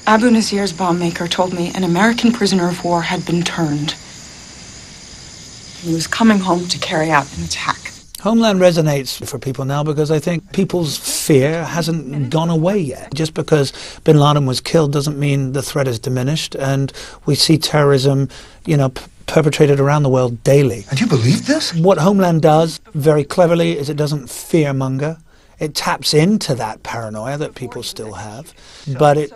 Abu Nazir's bomb maker told me an American prisoner of war had been turned. He was coming home to carry out an attack. Homeland resonates for people now because I think people's fear hasn't gone away yet. Just because bin Laden was killed doesn't mean the threat is diminished, and we see terrorism, perpetrated around the world daily. And you believe this? What Homeland does very cleverly is it doesn't fearmonger. It taps into that paranoia that people still have, but it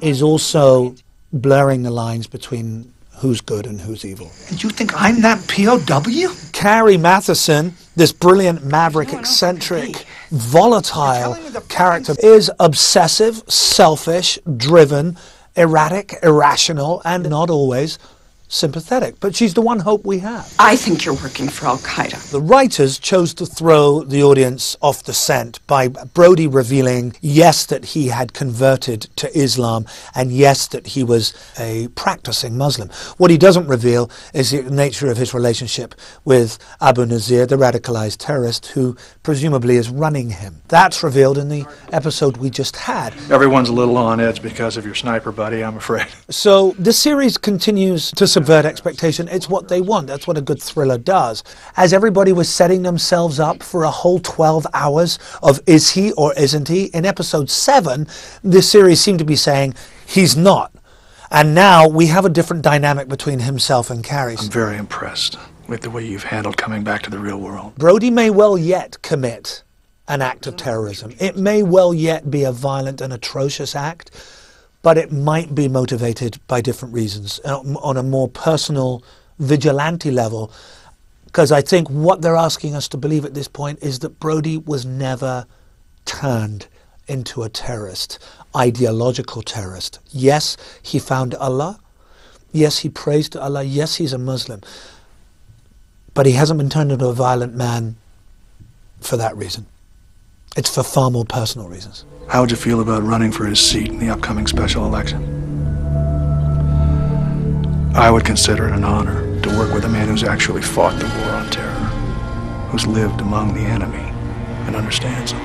is also blurring the lines between who's good and who's evil. And you think I'm that POW? Carrie Matheson, this brilliant, maverick, eccentric, volatile character, is obsessive, selfish, driven, erratic, irrational, and not always sympathetic. But she's the one hope we have. I think you're working for Al-Qaeda. The writers chose to throw the audience off the scent by Brody revealing, yes, that he had converted to Islam, and yes, that he was a practicing Muslim. What he doesn't reveal is the nature of his relationship with Abu Nazir, the radicalized terrorist who presumably is running him. That's revealed in the episode we just had. Everyone's a little on edge because of your sniper buddy, I'm afraid. So the series continues to subvert expectation. It's what they want. That's what a good thriller does. As everybody was setting themselves up for a whole 12 hours of is he or isn't he, in episode 7, this series seemed to be saying he's not. And now we have a different dynamic between himself and Carrie. I'm very impressed with the way you've handled coming back to the real world. Brody may well yet commit an act of terrorism. It may well yet be a violent and atrocious act, but it might be motivated by different reasons on a more personal, vigilante level. Because I think what they're asking us to believe at this point is that Brody was never turned into a terrorist, ideological terrorist. Yes, he found Allah. Yes, he prays to Allah. Yes, he's a Muslim. But he hasn't been turned into a violent man for that reason. It's for far more personal reasons. How would you feel about running for his seat in the upcoming special election? I would consider it an honor to work with a man who's actually fought the war on terror, who's lived among the enemy and understands them.